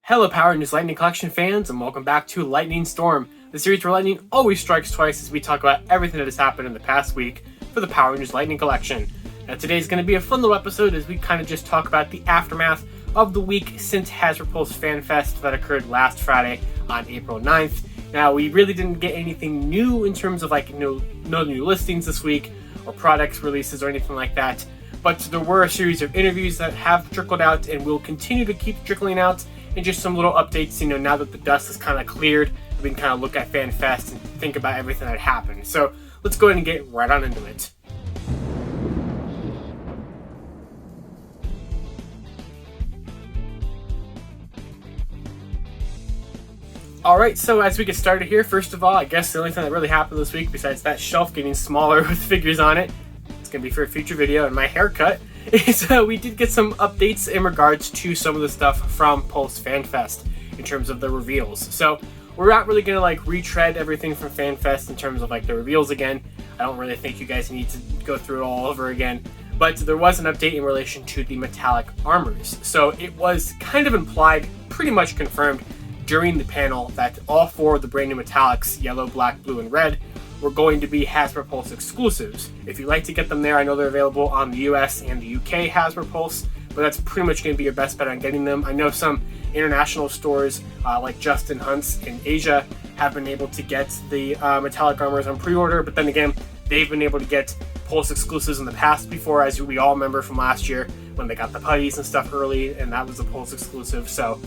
Hello Power Rangers Lightning Collection fans, and welcome back to Lightning Storm, the series where lightning always strikes twice as we talk about everything that has happened in the past week for the Power Rangers Lightning Collection. Now today's going to be a fun little episode as we kind of just talk about the aftermath of the week since Hasbro Pulse Fan Fest that occurred last Friday on April 9th. Now we really didn't get anything new in terms of no new listings this week or products releases or anything like that, but there were a series of interviews that have trickled out and will continue to keep trickling out. And just some little updates, now that the dust is kind of cleared, we can kind of look at Fan Fest and think about everything that happened. So let's go ahead and get right on into it. Alright, so as we get started here, first of all, I guess the only thing that really happened this week, besides that shelf getting smaller with figures on it, it's going to be for a future video, and my haircut, is we did get some updates in regards to some of the stuff from Pulse Fan Fest in terms of the reveals. So we're not really going to retread everything from Fan Fest in terms of the reveals again. I don't really think you guys need to go through it all over again. But there was an update in relation to the metallic armors. So it was kind of implied, pretty much confirmed during the panel, that all four of the brand new metallics, yellow, black, blue, and red, were going to be Hasbro Pulse exclusives. If you'd like to get them there, I know they're available on the US and the UK Hasbro Pulse, but that's pretty much going to be your best bet on getting them. I know some international stores like Justin Hunt's in Asia have been able to get the metallic armors on pre-order, but then again, they've been able to get Pulse exclusives in the past before, as we all remember from last year when they got the putties and stuff early, and that was a Pulse exclusive, so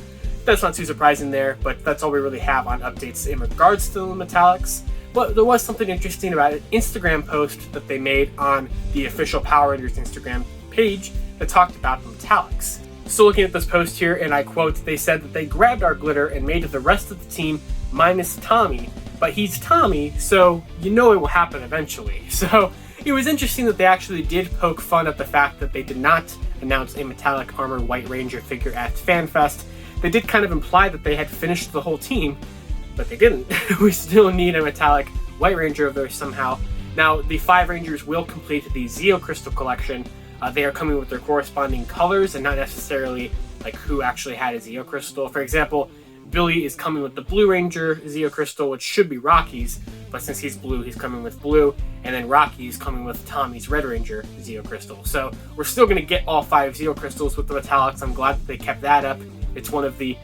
that's not too surprising there, but that's all we really have on updates in regards to the metallics. But there was something interesting about an Instagram post that they made on the official Power Rangers Instagram page that talked about the metallics. So looking at this post here, and I quote, they said that they grabbed our glitter and made the rest of the team minus Tommy, but he's Tommy, so it will happen eventually. So it was interesting that they actually did poke fun at the fact that they did not announce a metallic armored White Ranger figure at Fan Fest. They did kind of imply that they had finished the whole team, but they didn't. We still need a metallic White Ranger of theirs somehow. Now, the 5 Rangers will complete the Zeo Crystal collection. They are coming with their corresponding colors and not necessarily who actually had a Zeo Crystal. For example, Billy is coming with the Blue Ranger Zeo Crystal, which should be Rocky's, but since he's blue, he's coming with blue, and then Rocky's coming with Tommy's Red Ranger Zeo Crystal. So we're still going to get all 5 Zeo Crystals with the metallics. I'm glad that they kept that up. It's one of the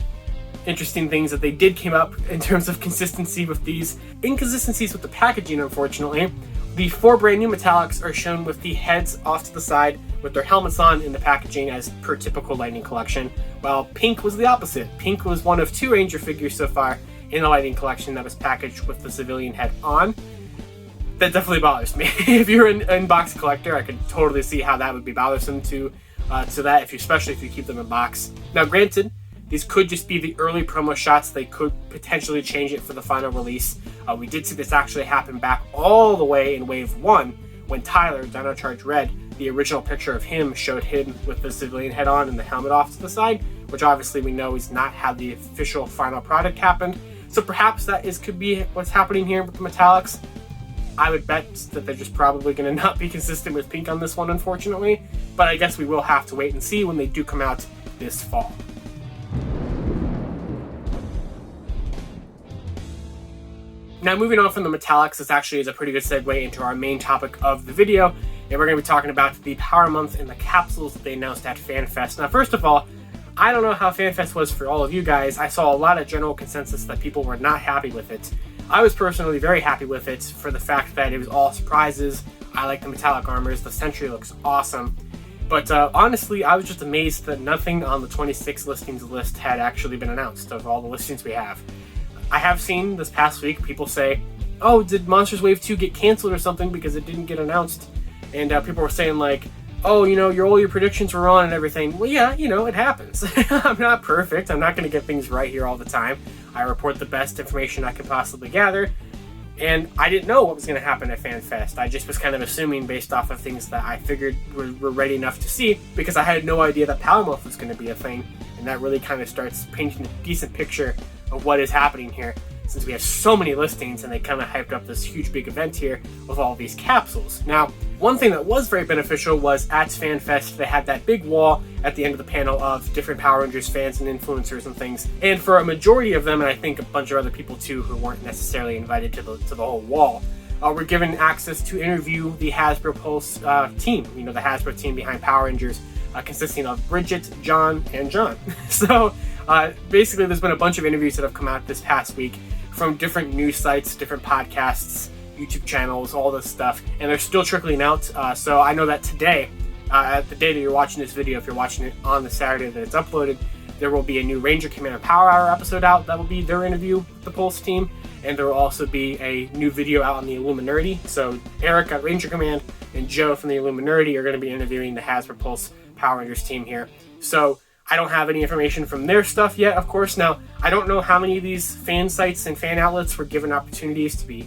interesting things that they did came up in terms of consistency with these. Inconsistencies with the packaging, unfortunately. The 4 brand new metallics are shown with the heads off to the side with their helmets on in the packaging as per typical Lightning Collection, while Pink was the opposite. Pink was one of 2 Ranger figures so far in the Lightning Collection that was packaged with the civilian head on. That definitely bothers me. If you're an in-box collector, I could totally see how that would be bothersome to that, especially if you keep them in box. Now granted, these could just be the early promo shots. They could potentially change it for the final release. We did see this actually happen back all the way in Wave 1 when Tyler, Dino Charge Red, the original picture of him showed him with the civilian head on and the helmet off to the side, which obviously we know is not how the official final product happened. So perhaps could be what's happening here with the metallics. I would bet that they're just probably going to not be consistent with Pink on this one, unfortunately. But I guess we will have to wait and see when they do come out this fall. Now moving on from the metallics, this actually is a pretty good segue into our main topic of the video, and we're going to be talking about the Power Month and the capsules that they announced at Fan Fest. Now first of all, I don't know how Fan Fest was for all of you guys. I saw a lot of general consensus that people were not happy with it. I was personally very happy with it for the fact that it was all surprises. I like the metallic armors, the Sentry looks awesome. But honestly, I was just amazed that nothing on the 26 listings list had actually been announced of all the listings we have. I have seen this past week people say, oh, did Monsters Wave 2 get canceled or something because it didn't get announced? And people were saying oh, all your predictions were wrong and everything. Well, yeah, it happens. I'm not perfect. I'm not going to get things right here all the time. I report the best information I can possibly gather. And I didn't know what was going to happen at Fan Fest. I just was kind of assuming based off of things that I figured were ready enough to see, because I had no idea that Power Month was going to be a thing. And that really kind of starts painting a decent picture of what is happening here. since we have so many listings, and they kind of hyped up this huge big event here with all these capsules. Now, one thing that was very beneficial was at FanFest, they had that big wall at the end of the panel of different Power Rangers fans and influencers and things. And for a majority of them, and I think a bunch of other people too who weren't necessarily invited to the whole wall, were given access to interview the Hasbro Pulse team, the Hasbro team behind Power Rangers, consisting of Bridget, John, and John. So basically there's been a bunch of interviews that have come out this past week from different news sites, different podcasts, YouTube channels, all this stuff, and they're still trickling out. So I know that today, at the day that you're watching this video, if you're watching it on the Saturday that it's uploaded, there will be a new Ranger Commander Power Hour episode out that will be their interview with the Pulse team, and there will also be a new video out on the Illuminati. So Eric at Ranger Command and Joe from the Illuminati are going to be interviewing the Hasbro Pulse Power Rangers team here. So I don't have any information from their stuff yet, of course. Now, I don't know how many of these fan sites and fan outlets were given opportunities to be,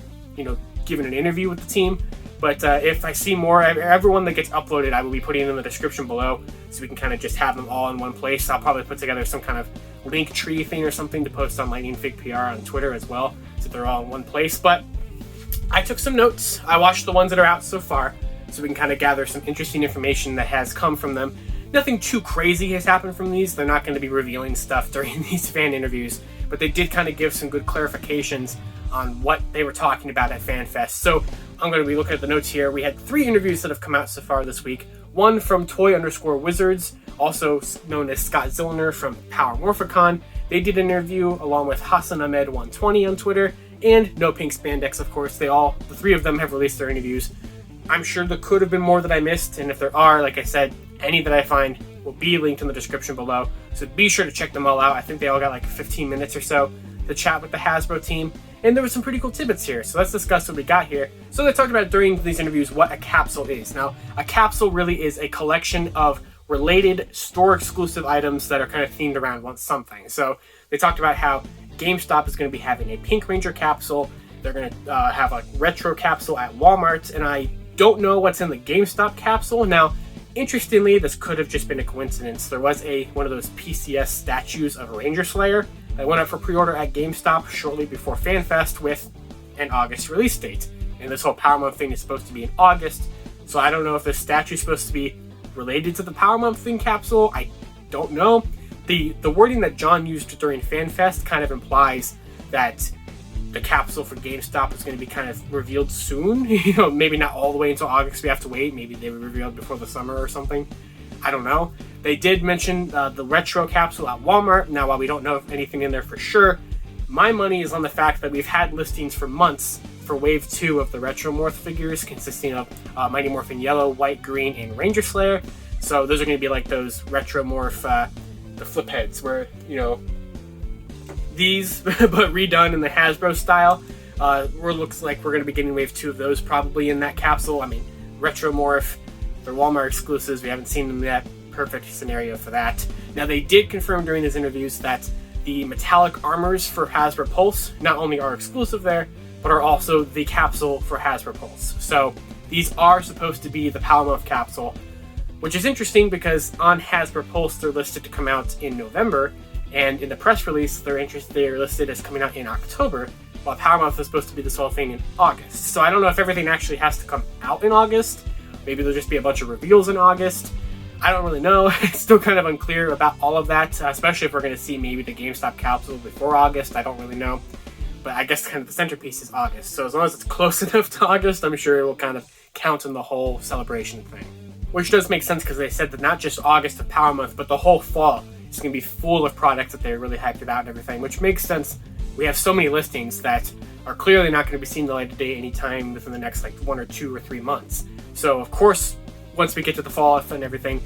given an interview with the team. But if I see more, everyone that gets uploaded, I will be putting in the description below, so we can kind of just have them all in one place. I'll probably put together some kind of link tree thing or something to post on Lightning Fig PR on Twitter as well, so they're all in one place. But I took some notes. I watched the ones that are out so far, so we can kind of gather some interesting information that has come from them. Nothing too crazy has happened from these. They're not going to be revealing stuff during these fan interviews, but they did kind of give some good clarifications on what they were talking about at FanFest. So I'm going to be looking at the notes here. We had 3 interviews that have come out so far this week. One from Toy_Wizards, also known as Scott Zillner from Power Morphicon. They did an interview along with Hassan Ahmed 120 on Twitter, and No Pink Spandex, of course. The 3 of them have released their interviews. I'm sure there could have been more that I missed, and if there are, like I said, any that I find will be linked in the description below. So be sure to check them all out. I think they all got like 15 minutes or so to chat with the Hasbro team. And there were some pretty cool tidbits here, so let's discuss what we got here. So they talked about during these interviews what a capsule is. Now, a capsule really is a collection of related store-exclusive items that are kind of themed around something. So they talked about how GameStop is going to be having a Pink Ranger capsule. They're going to have a retro capsule at Walmart, and I don't know what's in the GameStop capsule. Now, interestingly, this could have just been a coincidence. There was one of those PCS statues of Ranger Slayer that went up for pre-order at GameStop shortly before FanFest with an August release date. And this whole Power Month thing is supposed to be in August, so I don't know if this statue is supposed to be related to the Power Month thing capsule. I don't know. The wording that John used during FanFest kind of implies that the capsule for GameStop is going to be kind of revealed soon. Maybe not all the way until August. We have to wait. Maybe they were revealed before the summer or something. I don't know. They did mention the retro capsule at Walmart. Now, while we don't know if anything in there for sure, my money is on the fact that we've had listings for months for Wave 2 of the Retro Morph figures, consisting of Mighty Morphin Yellow, White, Green, and Ranger Slayer. So those are going to be like those Retro Morph, the flip heads, where, these, but redone in the Hasbro style. Looks like we're going to be getting Wave 2 of those probably in that capsule. I mean, Retro Morph, they're Walmart exclusives. We haven't seen them yet. Perfect scenario for that. Now, they did confirm during these interviews that the metallic armors for Hasbro Pulse not only are exclusive there, but are also the capsule for Hasbro Pulse. So these are supposed to be the Power Month capsule, which is interesting because on Hasbro Pulse they're listed to come out in November, and in the press release they're listed as coming out in October, while Power Month is supposed to be this whole thing in August. So I don't know if everything actually has to come out in August. Maybe there'll just be a bunch of reveals in August. I don't really know. It's still kind of unclear about all of that, especially if we're going to see maybe the GameStop capsule before August. I don't really know. But I guess kind of the centerpiece is August. So as long as it's close enough to August, I'm sure it will kind of count in the whole celebration thing. Which does make sense because they said that not just August of Power Month, but the whole fall is going to be full of products that they're really hyped about and everything, which makes sense. We have so many listings that are clearly not going to be seeing the light of day anytime within the next 1 or 2 or 3 months. So of course, once we get to the fall and everything,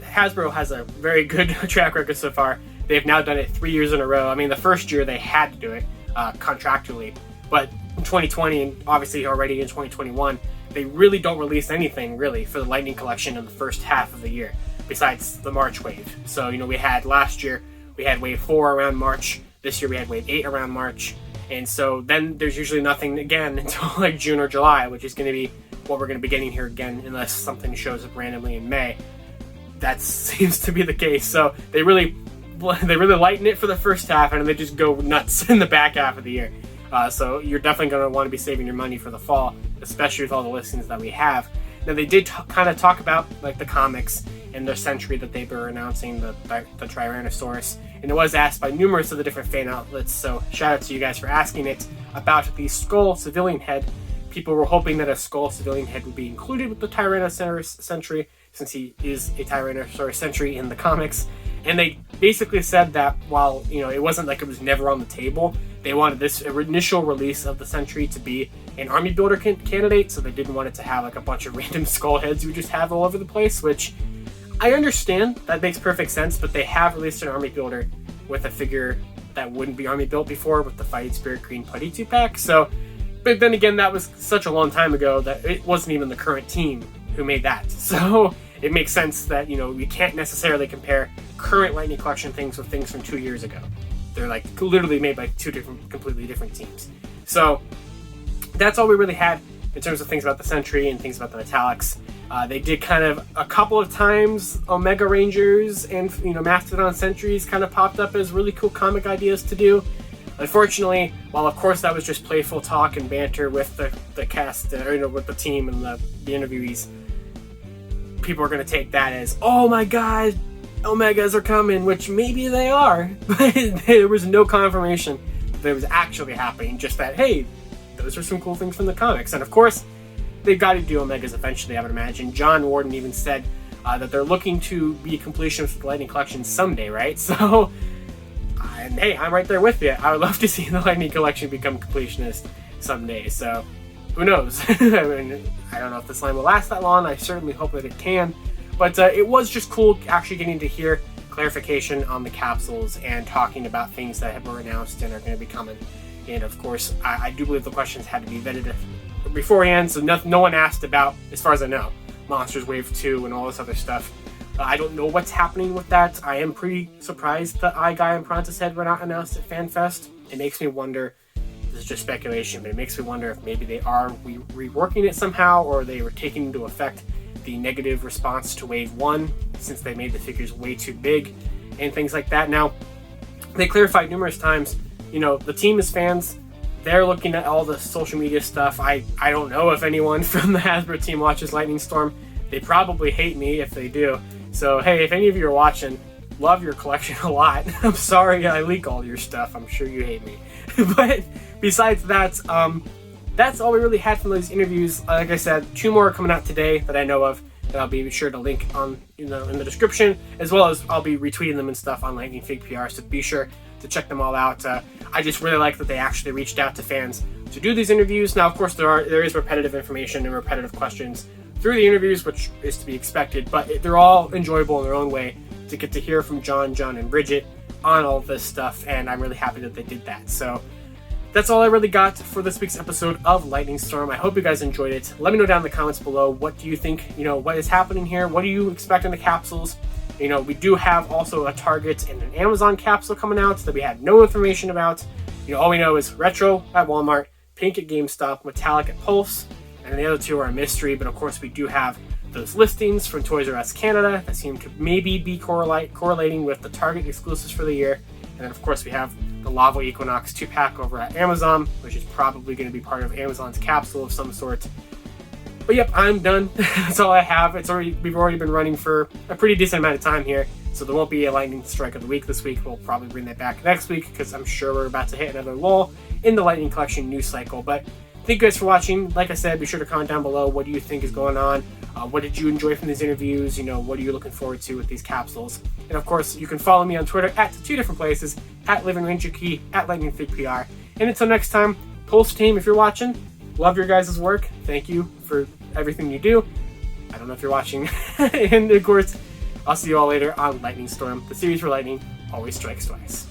Hasbro has a very good track record so far. They've now done it 3 years in a row. I mean, the first year they had to do it contractually, but in 2020 and obviously already in 2021, they really don't release anything really for the Lightning Collection in the first half of the year, besides the March wave. So, we had last year, we had Wave 4 around March. This year we had Wave 8 around March. And so then there's usually nothing again until June or July, which is going to be what we're going to be getting here again, unless something shows up randomly in May. That seems to be the case. So they really they really lighten it for the first half, and then they just go nuts in the back half of the year. So you're definitely going to want to be saving your money for the fall, especially with all the listings that we have. Now, they did kind of talk about like the comics and the century that they were announcing, the Tyrannosaurus, and it was asked by numerous of the different fan outlets, so shout out to you guys for asking it, about the skull civilian head. People were hoping that a skull civilian head would be included with the Tyrannosaurus century, since he is a Tyrannosaurus century in the comics. And they basically said that while, you know, it wasn't like it was never on the table, they wanted this initial release of the century to be an army builder candidate, so they didn't want it to have like a bunch of random skull heads you just have all over the place, which I understand, that makes perfect sense, but they have released an army builder with a figure that wouldn't be army built before with the Fighting Spirit Green Putty 2-pack, so, but then again, that was such a long time ago that it wasn't even the current team who made that, so it makes sense that, you know, we can't necessarily compare current Lightning Collection things with things from 2 years ago. They're like literally made by two completely different teams. So that's all we really had in terms of things about the Century and things about the Metallics. They did kind of a couple of times Omega Rangers and, you know, Mastodon Centuries kind of popped up as really cool comic ideas to do. Unfortunately, while of course that was just playful talk and banter with the cast, or, you know, with the team and the interviewees, people are going to take that as, oh my god, Omegas are coming, which maybe they are, but there was no confirmation that it was actually happening, just that, hey, those are some cool things from the comics. And of course, they've got to do Omegas eventually, I would imagine. John Warden even said that they're looking to be completionists with the Lightning Collection someday, right? So, and hey, I'm right there with you. I would love to see the Lightning Collection become completionist someday, so who knows? I mean, I don't know if this line will last that long. I certainly hope that it can. But it was just cool actually getting to hear clarification on the capsules and talking about things that were announced and are going to be coming. And of course, I do believe the questions had to be vetted beforehand, so no one asked about, as far as I know, Monsters Wave 2 and all this other stuff. I don't know what's happening with that. I am pretty surprised that iGuy and Prontus Head were not announced at FanFest. It makes me wonder, this is just speculation, but it makes me wonder if maybe they are reworking it somehow, or they were taking into effect the negative response to Wave 1, since they made the figures way too big, and things like that. Now, they clarified numerous times, you know, the team is fans, they're looking at all the social media stuff. I don't know if anyone from the Hasbro team watches Lightning Storm. They probably hate me if they do. So, hey, if any of you are watching, love your collection a lot. I'm sorry I leak all your stuff. I'm sure you hate me. But besides that, that's all we really had from those interviews. Like I said, 2 more are coming out today that I know of that I'll be sure to link on, you know, in the description, as well as I'll be retweeting them and stuff on Lightning Fig PR, so be sure to check them all out. I just really like that they actually reached out to fans to do these interviews. Now, of course, there is repetitive information and repetitive questions through the interviews, which is to be expected, but they're all enjoyable in their own way to get to hear from John, and Bridget on all this stuff, and I'm really happy that they did that. So that's all I really got for this week's episode of Lightning Storm. I hope you guys enjoyed it. Let me know down in the comments below, what do you think, you know, what is happening here? What do you expect in the capsules? You know, we do have also a Target and an Amazon capsule coming out that we have no information about. You know, all we know is Retro at Walmart, Pink at GameStop, Metallic at Pulse, and the other 2 are a mystery, but of course we do have those listings from Toys R Us Canada that seem to maybe be correlating with the Target exclusives for the year. And then of course we have the Lava Equinox 2-pack over at Amazon, which is probably going to be part of Amazon's capsule of some sort. But yep, I'm done. That's all I have. We've already been running for a pretty decent amount of time here, so there won't be a Lightning Strike of the Week this week. We'll probably bring that back next week, because I'm sure we're about to hit another lull in the Lightning Collection news cycle. But thank you guys for watching. Like I said, be sure to comment down below, what do you think is going on? What did you enjoy from these interviews? You know, what are you looking forward to with these capsules? And of course, you can follow me on Twitter at 2 different places, at LivingRangerKey, at LightningFigPR. And until next time, Pulse team, if you're watching, love your guys' work. Thank you for everything you do. I don't know if you're watching. And of course, I'll see you all later on Lightning Storm. The series for Lightning always strikes twice.